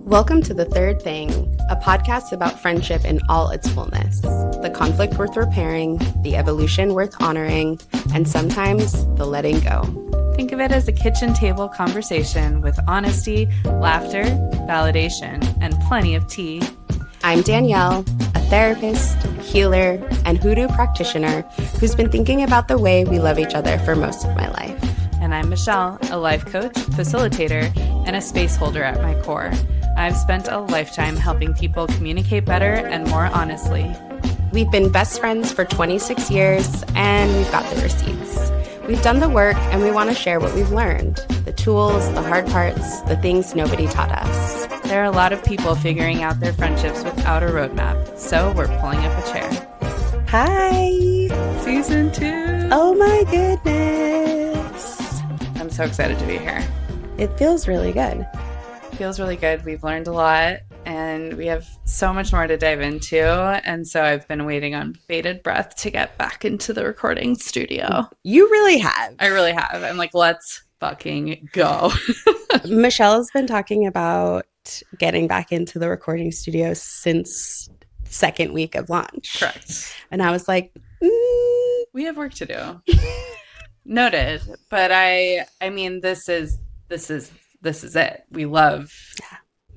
Welcome to The Third Thing, a podcast about friendship in all its fullness. The conflict worth repairing, the evolution worth honoring, and sometimes the letting go. Think of it as a kitchen table conversation with honesty, laughter, validation, and plenty of tea. I'm Danyelle, a therapist, healer, and hoodoo practitioner who's been thinking about the way we love each other for most of my life. And I'm Michelle, a life coach, facilitator, and a space holder at my core. I've spent a lifetime helping people communicate better and more honestly. We've been best friends for 26 years, and we've got the receipts. We've done the work, and we want to share what we've learned. The tools, the hard parts, the things nobody taught us. There are a lot of people figuring out their friendships without a roadmap, so we're pulling up a chair. Hi! Season 2! Oh my goodness! I'm so excited to be here. It feels really good. Feels really good. We've learned a lot and we have so much more to dive into. And so I've been waiting on bated breath to get back into the recording studio. You really have. I really have. I'm like, let's fucking go. Michelle's been talking about getting back into the recording studio since second week of launch. Correct. And I was like, we have work to do. Noted. But I mean, this is it. We love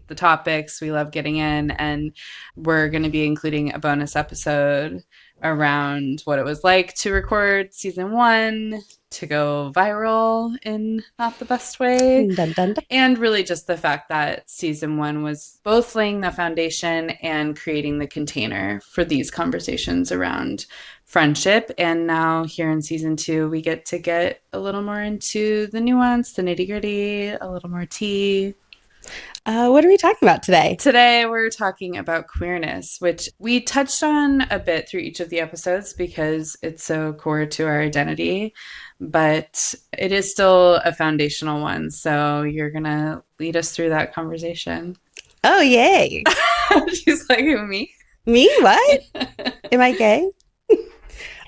the topics. We love getting in, and we're going to be including a bonus episode around what it was like to record season 1, to go viral in not the best way. Dun, dun, dun. And really just the fact that season 1 was both laying the foundation and creating the container for these conversations around friendship. And now here in season 2, we get a little more into the nuance, the nitty gritty, a little more tea. What are we talking about today? Today, we're talking about queerness, which we touched on a bit through each of the episodes because it's so core to our identity, but it is still a foundational one. So you're going to lead us through that conversation. Oh, yay. She's like, me? Me? What? Am I gay?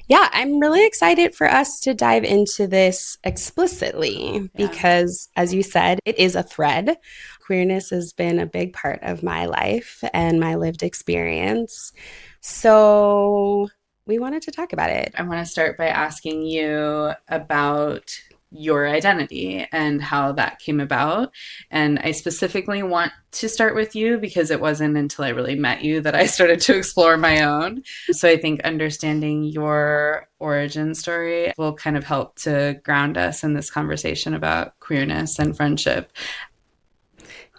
Yeah, I'm really excited for us to dive into this explicitly because, as you said, it is a thread. Queerness has been a big part of my life and my lived experience. So we wanted to talk about it. I want to start by asking you about your identity and how that came about. And I specifically want to start with you because it wasn't until I really met you that I started to explore my own. So I think understanding your origin story will kind of help to ground us in this conversation about queerness and friendship.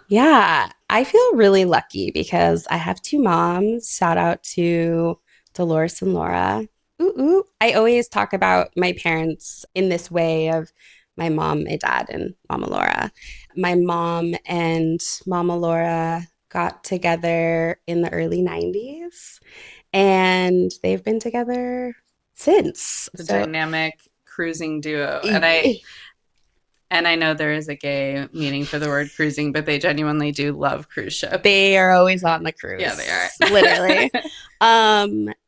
Yeah, I feel really lucky because I have 2 moms. Shout out to Dolores and Laura. Ooh. I always talk about my parents in this way of my mom, my dad, and Mama Laura. My mom and Mama Laura got together in the early 90s, and they've been together since. The dynamic cruising duo. And I know there is a gay meaning for the word cruising, but they genuinely do love cruise ships. They are always on the cruise. Yeah, they are. Literally.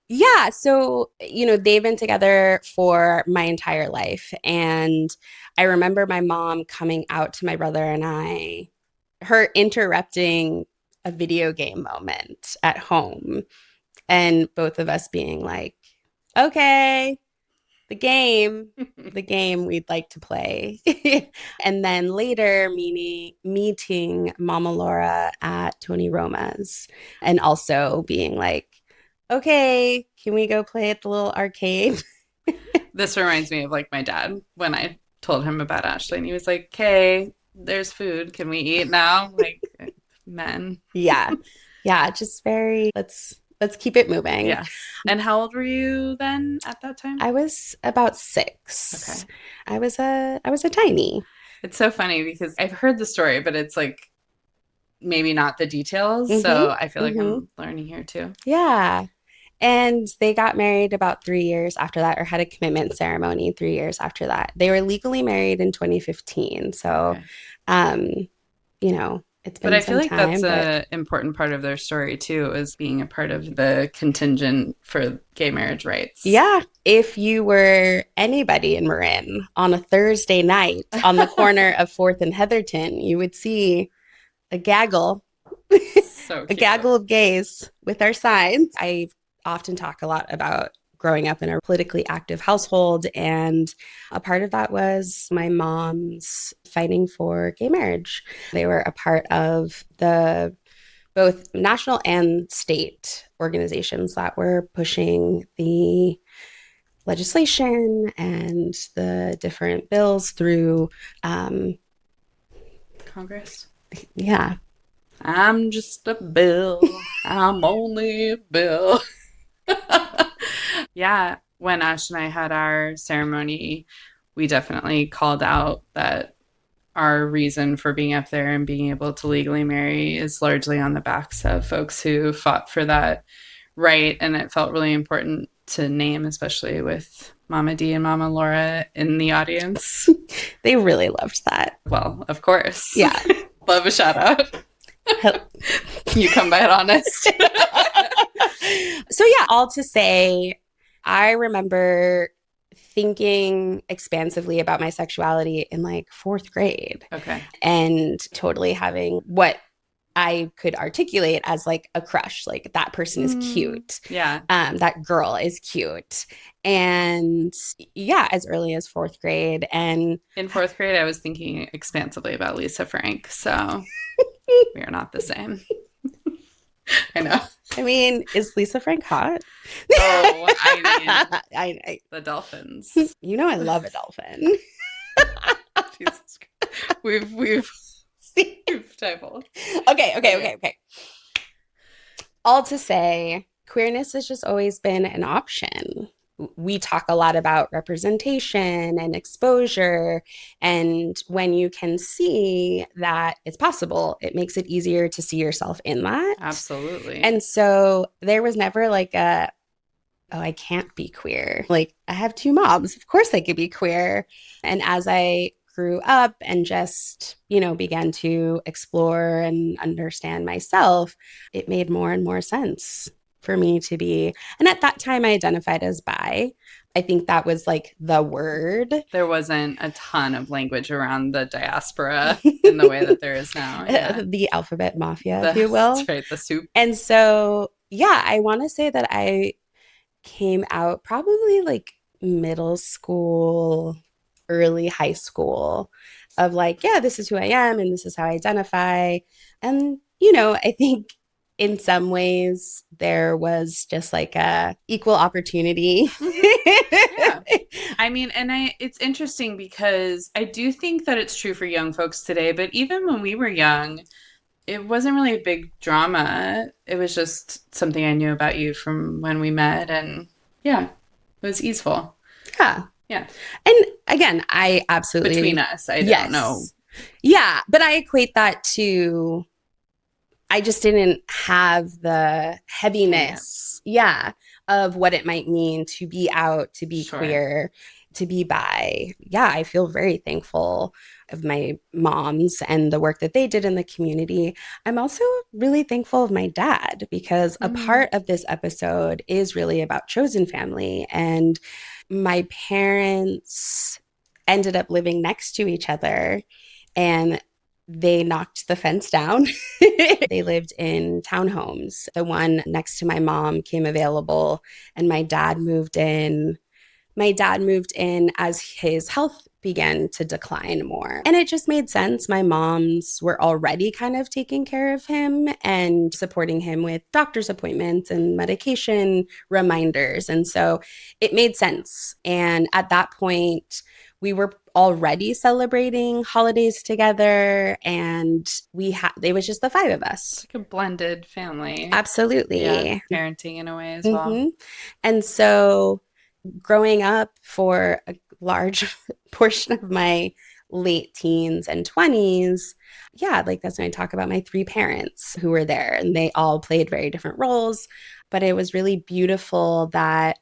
Yeah, so, they've been together for my entire life. And I remember my mom coming out to my brother and I, her interrupting a video game moment at home, and both of us being like, okay, the game we'd like to play. And then later meeting Mama Laura at Tony Roma's and also being like, okay, can we go play at the little arcade? This reminds me of like my dad when I told him about Ashley and he was like, okay, there's food. Can we eat now? Like men. Yeah. Just very, let's keep it moving. Yeah. And how old were you then at that time? I was about 6. Okay. I was a tiny. It's so funny because I've heard the story, but it's like maybe not the details. So I feel like I'm learning here too. Yeah. And they got married about 3 years after that, or had a commitment ceremony 3 years after that. They were legally married in 2015. So, it's been But I some feel like time, that's an important part of their story too, is being a part of the contingent for gay marriage rights. Yeah. If you were anybody in Marin on a Thursday night on the corner of 4th and Heatherton, you would see a gaggle So A cute. gaggle of gays with our signs. I often talk a lot about growing up in a politically active household. And a part of that was my mom's fighting for gay marriage. They were a part of the both national and state organizations that were pushing the legislation and the different bills through. Um, Congress. yeah. I'm just a bill. I'm only a bill. Yeah, when Ash and I had our ceremony, we definitely called out that our reason for being up there and being able to legally marry is largely on the backs of folks who fought for that right. And it felt really important to name, especially with Mama D and Mama Laura in the audience. They really loved that. Well, of course. Yeah. Love a shout out. You come by it honest. So, yeah, all to say, I remember thinking expansively about my sexuality in like fourth grade Okay. and totally having what I could articulate as like a crush, like that person is cute. Yeah. That girl is cute. And yeah, as early as fourth grade. And In fourth grade, I was thinking expansively about Lisa Frank. So we are not the same. I know. I mean, is Lisa Frank hot? Oh, I mean, I the dolphins. you know I love a dolphin. Jesus Christ. We've typoed. Okay. All to say, queerness has just always been an option. We talk a lot about representation and exposure. And when you can see that it's possible, it makes it easier to see yourself in that. Absolutely. And so there was never like a, oh, I can't be queer. Like, I have two moms. Of course I could be queer. And as I grew up and just, began to explore and understand myself, it made more and more sense for me to be. And at that time, I identified as bi. I think that was like the word. There wasn't a ton of language around the diaspora in the way that there is now. Yeah. The alphabet mafia, if you will. That's right, the soup. And so, yeah, I want to say that I came out probably like middle school, early high school, of like, yeah, this is who I am and this is how I identify. And, I think in some ways there was just like a equal opportunity. Yeah. I mean, and it's interesting because I do think that it's true for young folks today, but even when we were young, it wasn't really a big drama. It was just something I knew about you from when we met, and yeah, it was easeful. Yeah. Yeah. And again, I absolutely between us, I don't know. Yeah, but I equate that to I just didn't have the heaviness, of what it might mean to be out, to be queer, to be bi. Yeah, I feel very thankful of my moms and the work that they did in the community. I'm also really thankful of my dad because a part of this episode is really about chosen family. And my parents ended up living next to each other and they knocked the fence down. They lived in townhomes. The one next to my mom came available, and my dad moved in. My dad moved in as his health began to decline more. And it just made sense. My moms were already kind of taking care of him and supporting him with doctor's appointments and medication reminders. And so it made sense. And at that point, we were already celebrating holidays together, and it was just the five of us. Like a blended family. Absolutely. Yeah, parenting in a way as well. And so growing up for a large portion of my late teens and 20s, like that's when I talk about my three parents who were there, and they all played very different roles. But it was really beautiful that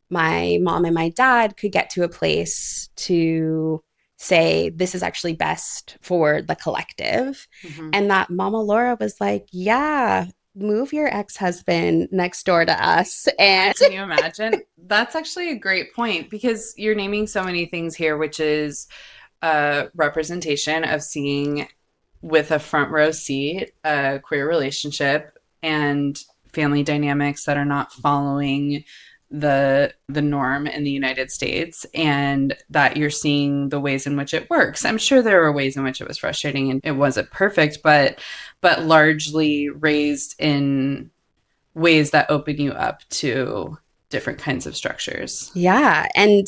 my mom and my dad could get to a place to say, this is actually best for the collective. And that Mama Laura was like, yeah, move your ex-husband next door to us. And can you imagine? That's actually a great point because you're naming so many things here, which is a representation of seeing with a front row seat, a queer relationship and family dynamics that are not following the norm in the United States, and that you're seeing the ways in which it works. I'm sure there were ways in which it was frustrating and it wasn't perfect, but largely raised in ways that open you up to different kinds of structures. Yeah. And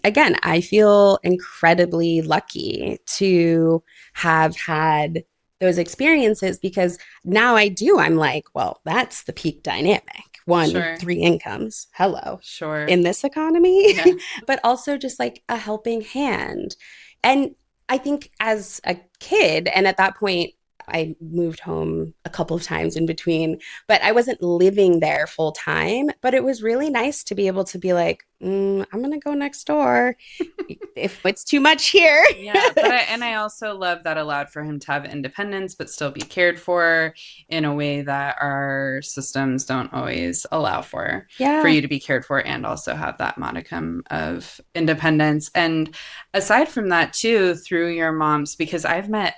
again, I feel incredibly lucky to have had those experiences because now I do. I'm like, well, that's the peak dynamic. One, Sure. three incomes. Hello. Sure. In this economy, Yeah. but also just like a helping hand. And I think as a kid, and at that point, I moved home a couple of times in between, but I wasn't living there full time. But it was really nice to be able to be like, I'm going to go next door if it's too much here. Yeah, but I also love that allowed for him to have independence but still be cared for in a way that our systems don't always allow for Yeah. you to be cared for and also have that modicum of independence. And aside from that too, through your mom's, because I've met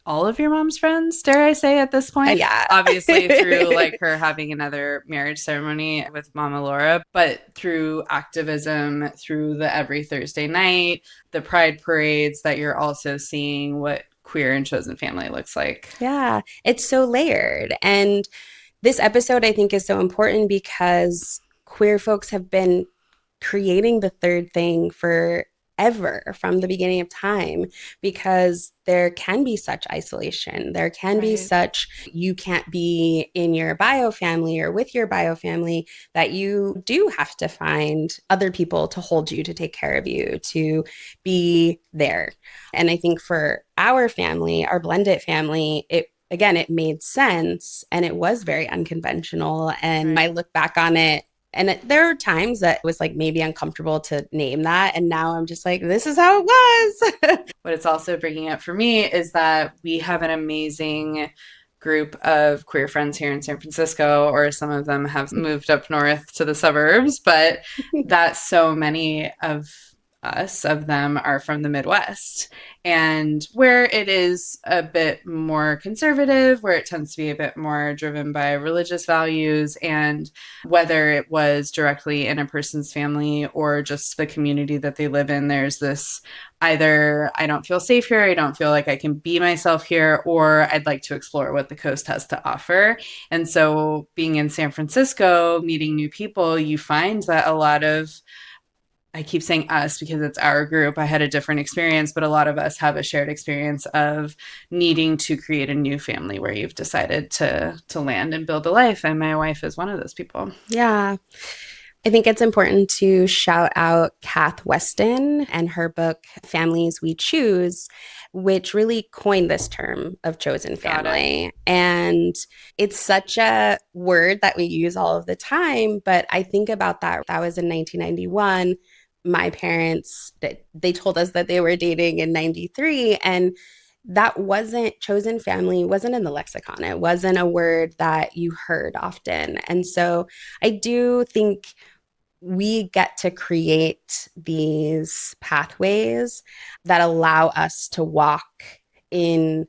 all of your mom's friends, dare I say, at this point. Yeah. Obviously, through like her having another marriage ceremony with Mama Laura, but through activism, through the every Thursday night, the pride parades, that you're also seeing what queer and chosen family looks like. Yeah. It's so layered. And this episode, I think, is so important because queer folks have been creating the third thing forever from the beginning of time because there can be such isolation. There can be Right. such, you can't be in your bio family or with your bio family, that you do have to find other people to hold you, to take care of you, to be there. And I think for our family, our blended family, it again, it made sense and it was very unconventional. And I Right. look back on it and there are times that it was like maybe uncomfortable to name that. And now I'm just like, this is how it was. What it's also bringing up for me is that we have an amazing group of queer friends here in San Francisco, or some of them have moved up north to the suburbs, but that so many of them are from the Midwest, and where it is a bit more conservative, where it tends to be a bit more driven by religious values, and whether it was directly in a person's family or just the community that they live in, there's this either I don't feel safe here, I don't feel like I can be myself here, or I'd like to explore what the coast has to offer. And so, being in San Francisco, meeting new people, you find that a lot of, I keep saying us because it's our group. I had a different experience, but a lot of us have a shared experience of needing to create a new family where you've decided to land and build a life. And my wife is one of those people. Yeah. I think it's important to shout out Kath Weston and her book, Families We Choose, which really coined this term of chosen Got it. family. And it's such a word that we use all of the time. But I think about that. That was in 1991. My parents, they told us that they were dating in 93. And that wasn't chosen family, wasn't in the lexicon. It wasn't a word that you heard often. And so I do think we get to create these pathways that allow us to walk in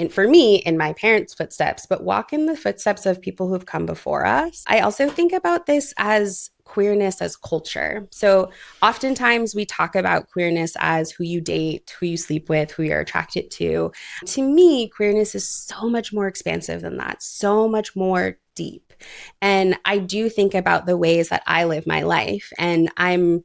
for me in my parents' footsteps, but walk in the footsteps of people who've come before us. I also think about this as queerness as culture. So oftentimes we talk about queerness as who you date, who you sleep with, who you're attracted to. To me, queerness is so much more expansive than that, so much more deep. And I do think about the ways that I live my life, and I'm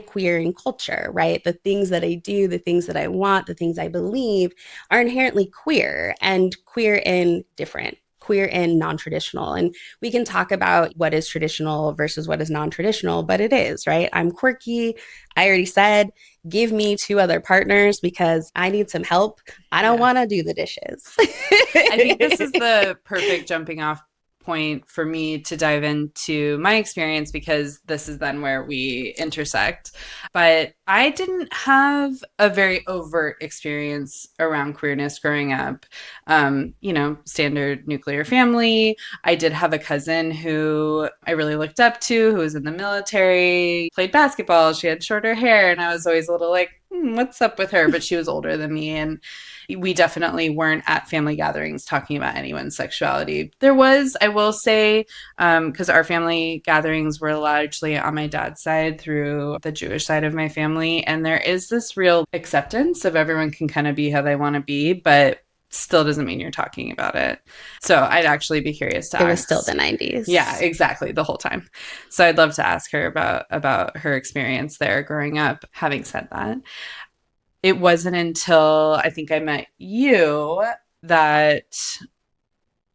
queer in culture, right? The things that I do, the things that I want, the things I believe are inherently queer, and queer in different, queer and non-traditional. And we can talk about what is traditional versus what is non-traditional, but it is, right? I'm quirky. I already said, give me two other partners because I need some help. I don't Yeah. want to do the dishes. I think this is the perfect jumping off point for me to dive into my experience, because this is then where we intersect. But I didn't have a very overt experience around queerness growing up. Standard nuclear family. I did have a cousin who I really looked up to, who was in the military, played basketball. She had shorter hair, and I was always a little like, what's up with her? But she was older than me. we definitely weren't at family gatherings talking about anyone's sexuality. There was, I will say, because our family gatherings were largely on my dad's side through the Jewish side of my family. And there is this real acceptance of everyone can kind of be how they want to be, but still doesn't mean you're talking about it. So I'd actually be curious to It was still ask. the Yeah, 90s. exactly, the whole time. So I'd love to ask her about her experience there growing up. Having said that, it wasn't until I think I met you that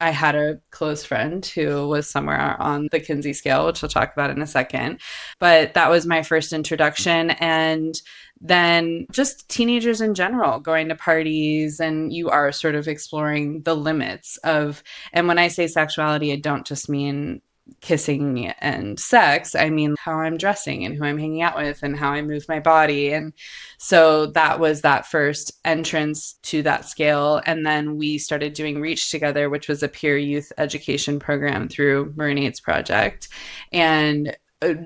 I had a close friend who was somewhere on the Kinsey scale, which we'll talk about in a second. But that was my first introduction. And then just teenagers in general going to parties, and you are sort of exploring the limits of, and when I say sexuality, I don't just mean kissing and sex. I mean how I'm dressing and who I'm hanging out with and how I move my body. And so that was that first entrance to that scale. And then we started doing Reach together, which was a peer youth education program through Marinade's Project. And a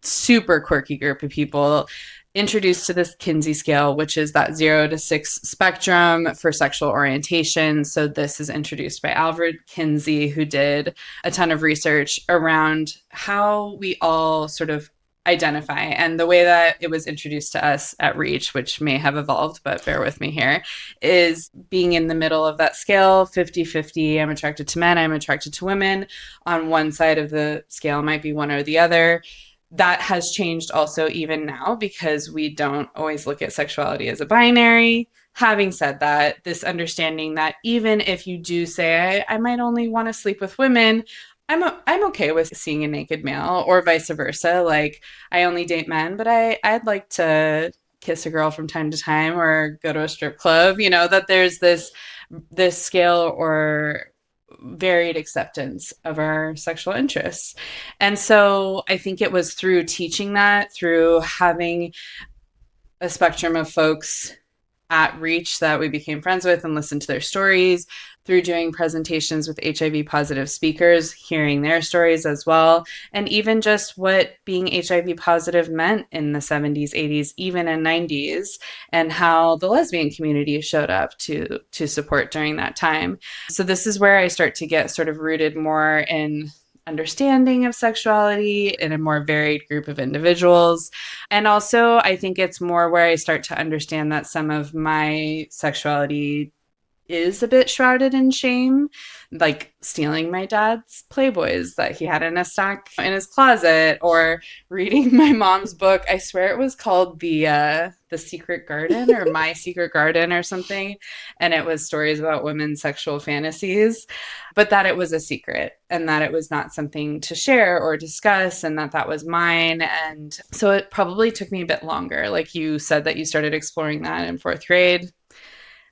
super quirky group of people introduced to this Kinsey scale, which is that 0 to 6 spectrum for sexual orientation. So this is introduced by Alfred Kinsey, who did a ton of research around how we all sort of identify. And the way that it was introduced to us at Reach, which may have evolved, but bear with me here, is being in the middle of that scale, 50-50. I'm attracted to men, I'm attracted to women. On one side of the scale might be one or the other. That has changed also even now because we don't always look at sexuality as a binary. Having said that, this understanding that even if you do say, I might only want to sleep with women, I'm okay with seeing a naked male or vice versa. Like, I only date men, but I'd like to kiss a girl from time to time or go to a strip club, that there's this scale or varied acceptance of our sexual interests. And so I think it was through teaching that, through having a spectrum of folks at Reach that we became friends with and listened to their stories, through doing presentations with HIV positive speakers, hearing their stories as well, and even just what being HIV positive meant in the 70s, 80s, even in 90s, and how the lesbian community showed up to support during that time. So this is where I start to get sort of rooted more in understanding of sexuality in a more varied group of individuals. And also, I think it's more where I start to understand that some of my sexuality is a bit shrouded in shame, like stealing my dad's Playboys that he had in a stack in his closet, or reading my mom's book. I swear it was called the Secret Garden or My Secret Garden or something, and it was stories about women's sexual fantasies, but that it was a secret and that it was not something to share or discuss, and that was mine. And so it probably took me a bit longer. Like you said that you started exploring that in fourth grade.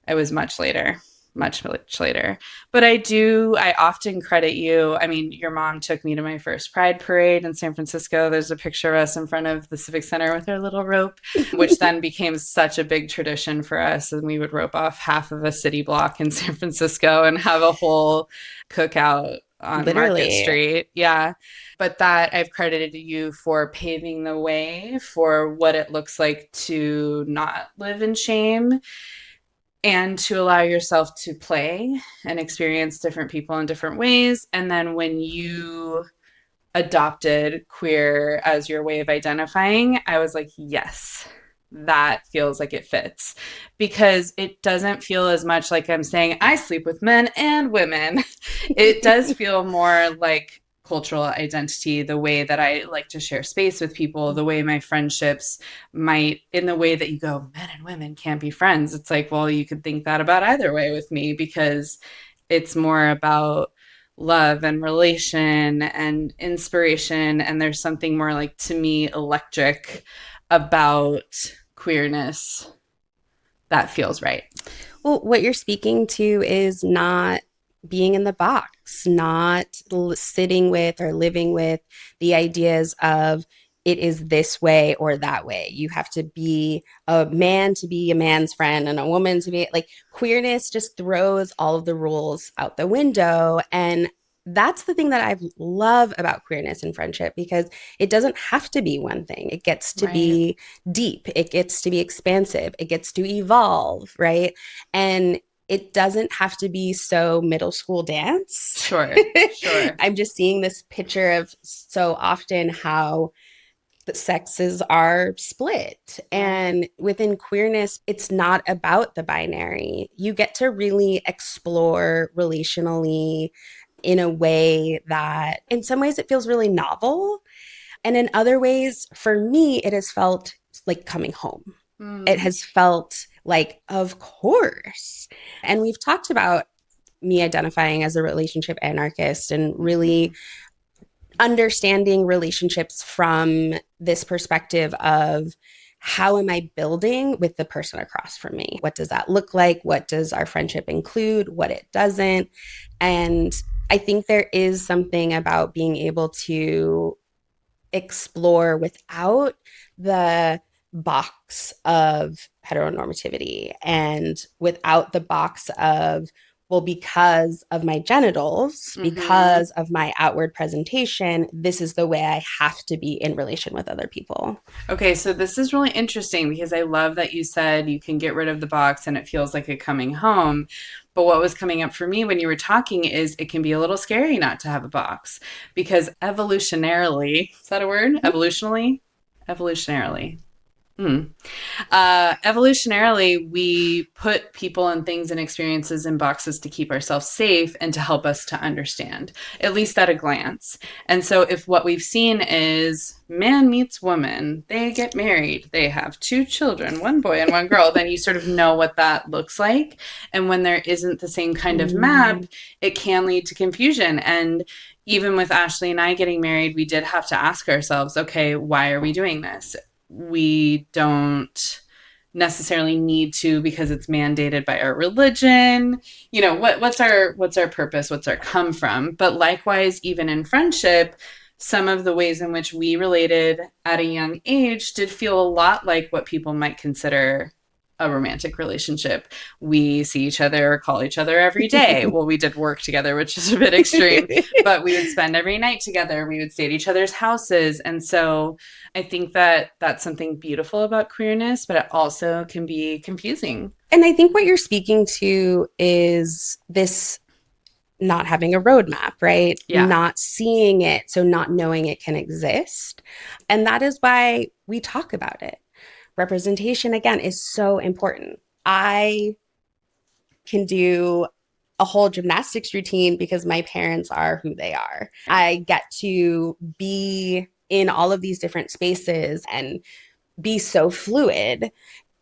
I was much later, much, much later. But I often credit you. I mean, your mom took me to my first Pride parade in San Francisco. There's a picture of us in front of the Civic Center with our little rope, which then became such a big tradition for us. And we would rope off half of a city block in San Francisco and have a whole cookout on Market Literally. Street. Yeah. But that I've credited you for paving the way for what it looks like to not live in shame and to allow yourself to play and experience different people in different ways. And then when you adopted queer as your way of identifying, I was like, yes, that feels like it fits, because it doesn't feel as much like I'm saying I sleep with men and women. It does feel more like cultural identity, the way that I like to share space with people, the way my friendships might, in the way that you go, men and women can't be friends. It's like, well, you could think that about either way with me, because it's more about love and relation and inspiration. And there's something more, like, to me, electric about queerness that feels right. Well, what you're speaking to is not being in the box, not sitting with or living with the ideas of it is this way or that way. You have to be a man to be a man's friend and a woman to be like queerness just throws all of the rules out the window. And that's the thing that I love about queerness and friendship, because it doesn't have to be one thing. It gets to Right. be deep, it gets to be expansive, it gets to evolve, right? And it doesn't have to be so middle school dance. Sure. Sure. I'm just seeing this picture of so often how the sexes are split. Right. And within queerness, it's not about the binary. You get to really explore relationally in a way that, in some ways, it feels really novel. And in other ways, for me, it has felt like coming home. It Mm. has felt like, of course. And we've talked about me identifying as a relationship anarchist and really Mhm. understanding relationships from this perspective of how am I building with the person across from me? What does that look like? What does our friendship include? What it doesn't? And I think there is something about being able to explore without the box of heteronormativity and without the box of, well, because of my genitals, Mhm. because of my outward presentation, this is the way I have to be in relation with other people. Okay, so this is really interesting because I love that you said you can get rid of the box and it feels like a coming home. But what was coming up for me when you were talking is it can be a little scary not to have a box because evolutionarily, is that a word? Mm-hmm. Evolutionally? Evolutionarily. Hmm. Evolutionarily, we put people and things and experiences in boxes to keep ourselves safe and to help us to understand, at least at a glance. And so, if what we've seen is man meets woman, they get married, they have two children, one boy and one girl, then you sort of know what that looks like. And when there isn't the same kind of map, Mm, it can lead to confusion. And even with Ashley and I getting married, we did have to ask ourselves, okay, why are we doing this? We don't necessarily need to because it's mandated by our religion. You know, what's our purpose, what's our come from? But likewise, even in friendship, some of the ways in which we related at a young age did feel a lot like what people might consider a romantic relationship. We see each other or call each other every day. Well, we did work together, which is a bit extreme, but we would spend every night together. We would stay at each other's houses. And so I think that that's something beautiful about queerness, but it also can be confusing. And I think what you're speaking to is this not having a roadmap, right? Yeah. Not seeing it, so not knowing it can exist. And that is why we talk about it. Representation, again, is so important. I can do a whole gymnastics routine because my parents are who they are. I get to be in all of these different spaces and be so fluid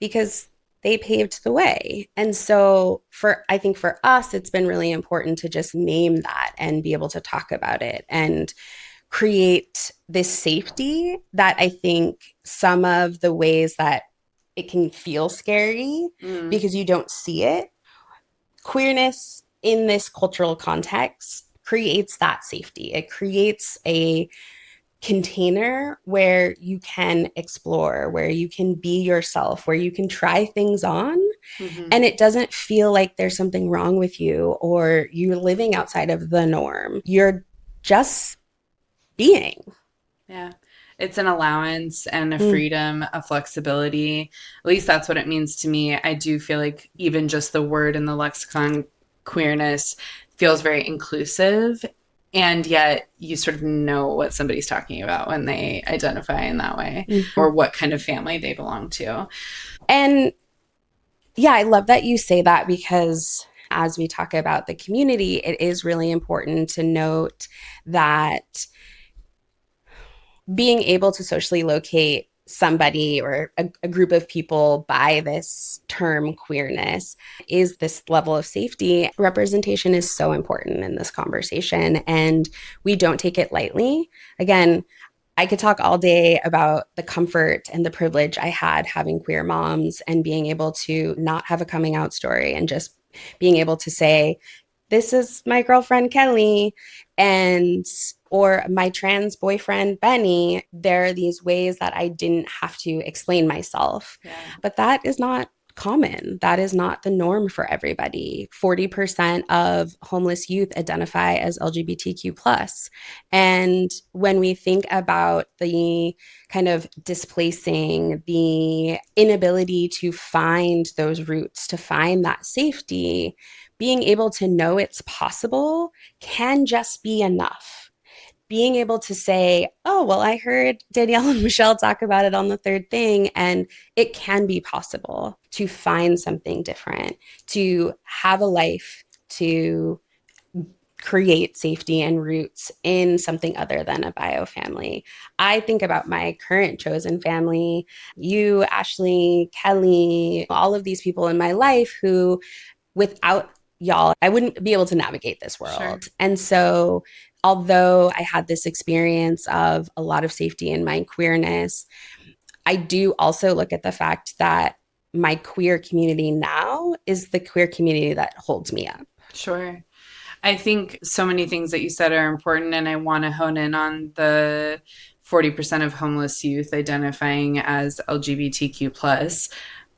because they paved the way. And so I think for us it's been really important to just name that and be able to talk about it and create this safety that I think some of the ways that it can feel scary Mm. because you don't see it, queerness in this cultural context creates that safety. It creates a container where you can explore, where you can be yourself, where you can try things on. Hmm. And it doesn't feel like there's something wrong with you or you're living outside of the norm. You're just being. Yeah. It's an allowance and a Mm, freedom, a flexibility. At least that's what it means to me. I do feel like even just the word in the lexicon, queerness, feels very inclusive. And yet you sort of know what somebody's talking about when they identify in that way or mhm. what kind of family they belong to. And yeah, I love that you say that because as we talk about the community, it is really important to note that being able to socially locate somebody or a group of people by this term queerness is this level of safety. Representation is so important in this conversation, and we don't take it lightly. Again, I could talk all day about the comfort and the privilege I had having queer moms and being able to not have a coming out story and just being able to say, this is my girlfriend Kelly and or my trans boyfriend Benny. There are these ways that I didn't have to explain myself. Yeah. But that is not common. That is not the norm for everybody. 40% of homeless youth identify as LGBTQ plus. And when we think about the kind of displacing, the inability to find those roots, to find that safety, being able to know it's possible can just be enough. Being able to say, oh, well, I heard Danyelle and Michelle talk about it on the third thing, and it can be possible to find something different, to have a life, to create safety and roots in something other than a bio family. I think about my current chosen family, you, Ashley, Kelly, all of these people in my life who, without y'all, I wouldn't be able to navigate this Sure. world. And so, although I had this experience of a lot of safety in my queerness, I do also look at the fact that my queer community now is the queer community that holds me up. Sure. I think so many things that you said are important, and I want to hone in on the 40% of homeless youth identifying as LGBTQ plus.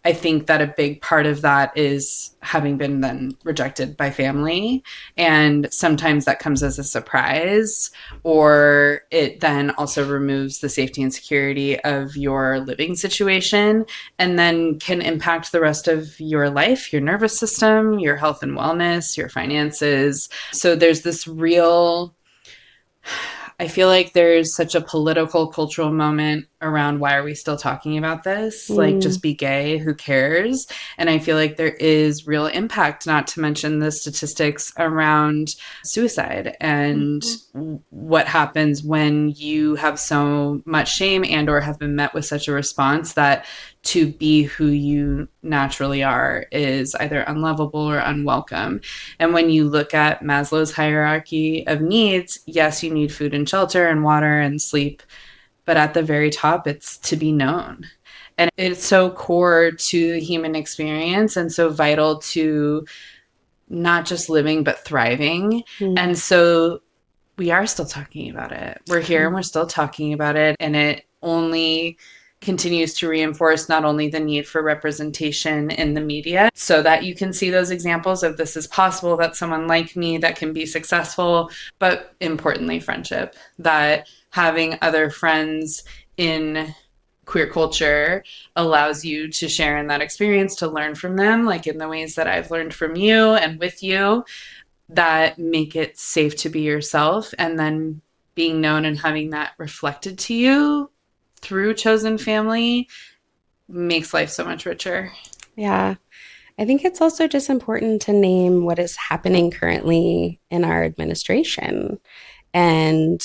I think that a big part of that is having been then rejected by family. And sometimes that comes as a surprise, or it then also removes the safety and security of your living situation and then can impact the rest of your life, your nervous system, your health and wellness, your finances. So there's this real, I feel like there's such a political, cultural moment around why are we still talking about this? Like, Mm, just be gay, who cares? And I feel like there is real impact, not to mention the statistics around suicide and mhm, what happens when you have so much shame and or have been met with such a response that to be who you naturally are is either unlovable or unwelcome. And when you look at Maslow's hierarchy of needs, yes, you need food and shelter and water and sleep, but at the very top, it's to be known. And it's so core to the human experience and so vital to not just living, but thriving. mm, And so we are still talking about it. We're here and mm. we're still talking about it. And it only continues to reinforce not only the need for representation in the media so that you can see those examples of this is possible, that someone like me that can be successful, but importantly, friendship, that having other friends in queer culture allows you to share in that experience, to learn from them, like in the ways that I've learned from you and with you, that make it safe to be yourself, and then being known and having that reflected to you through chosen family makes life so much richer. Yeah. I think it's also just important to name what is happening currently in our administration. And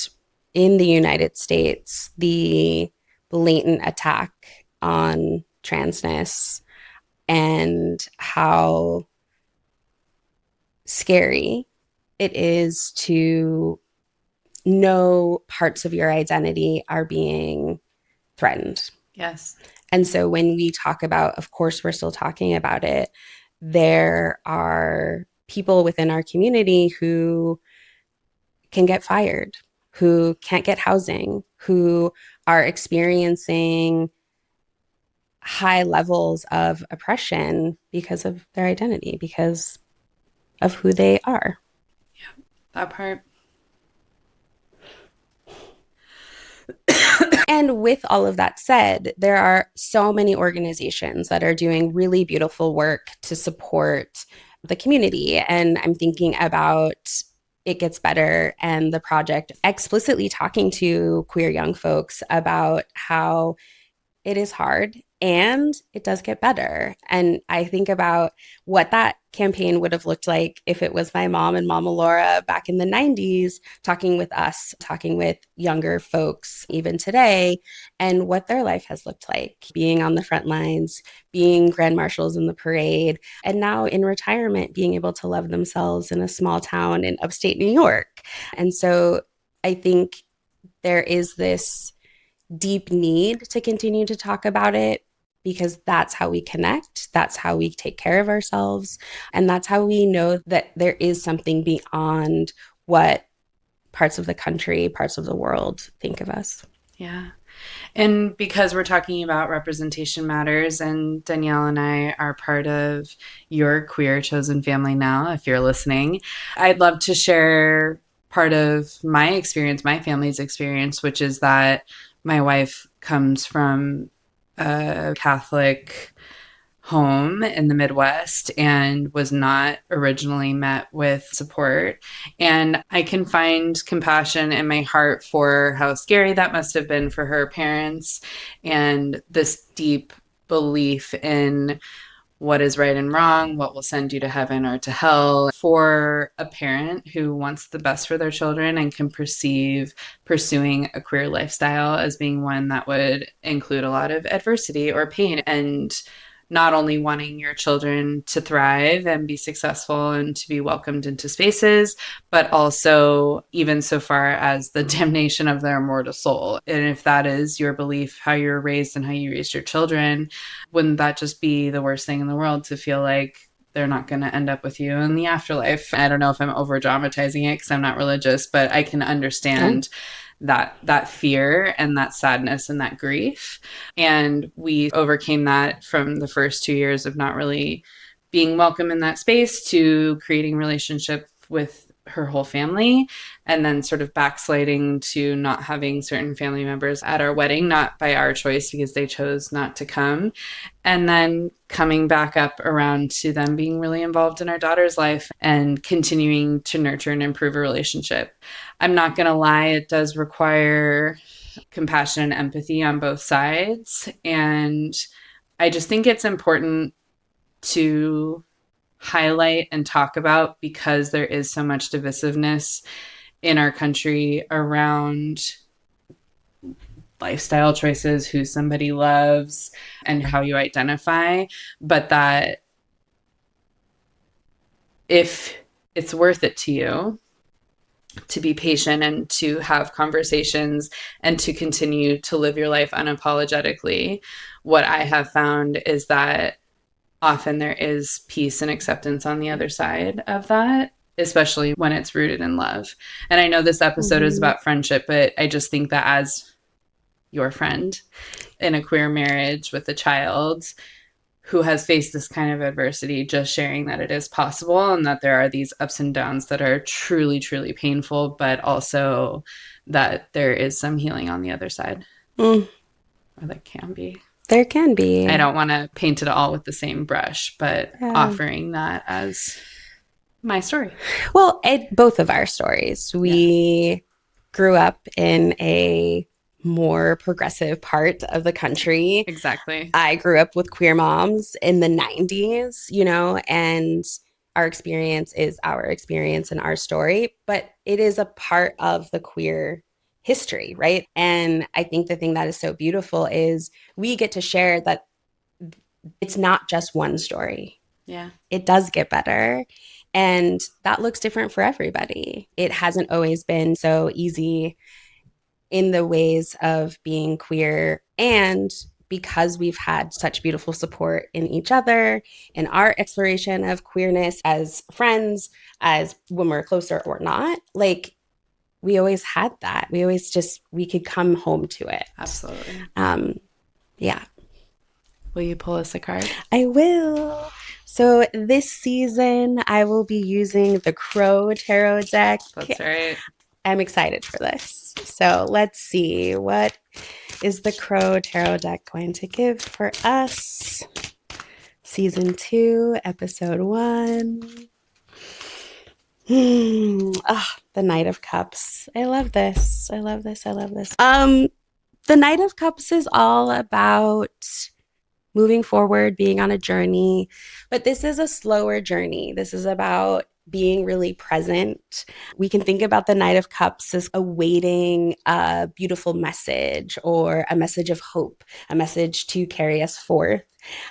in the United States, the blatant attack on transness and how scary it is to know parts of your identity are being threatened. Yes. And so when we talk about, of course, we're still talking about it, there are people within our community who can get fired, who can't get housing, who are experiencing high levels of oppression because of their identity, because of who they are. That part. And with all of that said, there are so many organizations that are doing really beautiful work to support the community. And I'm thinking about It Gets Better and the project explicitly talking to queer young folks about how it is hard and it does get better. And I think about what that campaign would have looked like if it was my mom and Mama Laura back in the 90s talking with us, talking with younger folks even today, and what their life has looked like being on the front lines, being grand marshals in the parade, and now in retirement, being able to love themselves in a small town in upstate New York. And so I think there is this deep need to continue to talk about it because that's how we connect. That's how we take care of ourselves. And that's how we know that there is something beyond what parts of the country, parts of the world think of us. Yeah. And because we're talking about representation matters, and Danielle and I are part of your queer chosen family now, if you're listening, I'd love to share part of my experience, my family's experience, which is that my wife comes from a Catholic home in the Midwest and was not originally met with support. And I can find compassion in my heart for how scary that must have been for her parents and this deep belief in what is right and wrong, what will send you to heaven or to hell. For a parent who wants the best for their children and can perceive pursuing a queer lifestyle as being one that would include a lot of adversity or pain, and not only wanting your children to thrive and be successful and to be welcomed into spaces, but also even so far as the damnation of their immortal soul. And if that is your belief, how you're raised and how you raised your children, wouldn't that just be the worst thing in the world to feel like they're not going to end up with you in the afterlife? I don't know if I'm over dramatizing it because I'm not religious, but I can Oh, understand that fear and that sadness and that grief. And we overcame that from the first 2 years of not really being welcome in that space to creating relationship with her whole family, and then sort of backsliding to not having certain family members at our wedding, not by our choice because they chose not to come, and then coming back up around to them being really involved in our daughter's life and continuing to nurture and improve a relationship. I'm not going to lie, it does require compassion and empathy on both sides. And I just think it's important to highlight and talk about because there is so much divisiveness in our country around lifestyle choices, who somebody loves, and how you identify. But that if it's worth it to you to be patient and to have conversations and to continue to live your life unapologetically, what I have found is that often there is peace and acceptance on the other side of that, especially when it's rooted in love. And I know this episode is mhm. about friendship, but I just think that as your friend in a queer marriage with a child who has faced this kind of adversity, just sharing that it is possible and that there are these ups and downs that are truly, truly painful, but also that there is some healing on the other side, Mm, or that can be. there can I be. don't want to paint it all with the same brush, but Yeah. offering that as my story. Well, both of our stories. Yeah, We grew up in a more progressive part of the country. exactly. I grew up with queer moms in the 90s, and our experience is our experience and our story, but it is a part of the queer history, right? And I think the thing that is so beautiful is we get to share that it's not just one story. Yeah, It does get better. And that looks different for everybody. It hasn't always been so easy in the ways of being queer. And because we've had such beautiful support in each other, in our exploration of queerness as friends, as when we're closer or not, like we always had that. We always just, we could come home to it. absolutely. Um, yeah, Will you pull us a card? I will. So this season, I will be using the Crow Tarot deck. That's right. I'm excited for this. So let's see. What is the Crow Tarot deck going to give for us? Season 2, episode 1. The Knight of Cups. I love this. I love this. I love this. The Knight of Cups is all about moving forward, being on a journey, but this is a slower journey. This is about being really present. We can think about the Knight of Cups as awaiting a beautiful message or a message of hope, a message to carry us forth.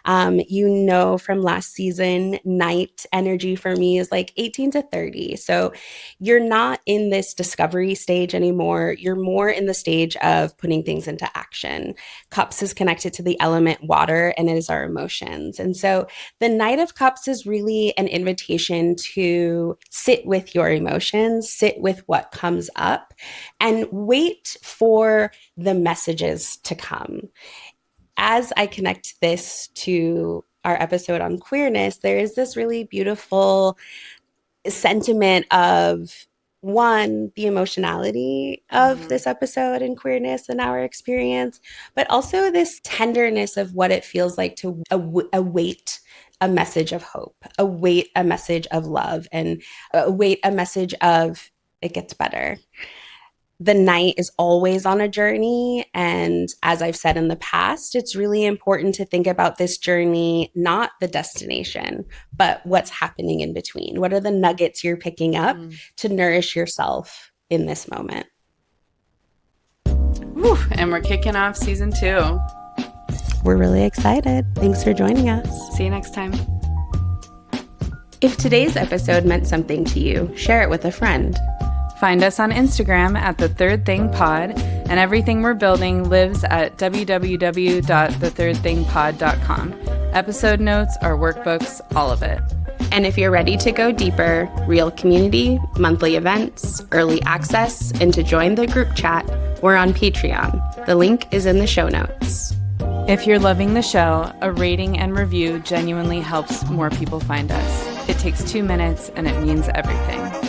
You know, from last season, night energy for me is like 18 to 30. So you're not in this discovery stage anymore. You're more in the stage of putting things into action. Cups is connected to the element water, and it is our emotions. And so the Knight of Cups is really an invitation to sit with your emotions, sit with what comes up, and wait for the messages to come. As I connect this to our episode on queerness, there is this really beautiful sentiment of one, the emotionality of Mm-hmm. this episode and queerness and our experience, but also this tenderness of what it feels like to await a message of hope, await a message of love, and await a message of it gets better. The Knight is always on a journey. And as I've said in the past, it's really important to think about this journey, not the destination, but what's happening in between. What are the nuggets you're picking up Mm. to nourish yourself in this moment? Whew, and we're kicking off season 2. We're really excited. Thanks for joining us. See you next time. If today's episode meant something to you, share it with a friend. Find us on Instagram at The Third Thing Pod, and everything we're building lives at www.thethirdthingpod.com. Episode notes, our workbooks, all of it. And if you're ready to go deeper, real community, monthly events, early access, and to join the group chat, we're on Patreon. The link is in the show notes. If you're loving the show, a rating and review genuinely helps more people find us. It takes 2 minutes and it means everything.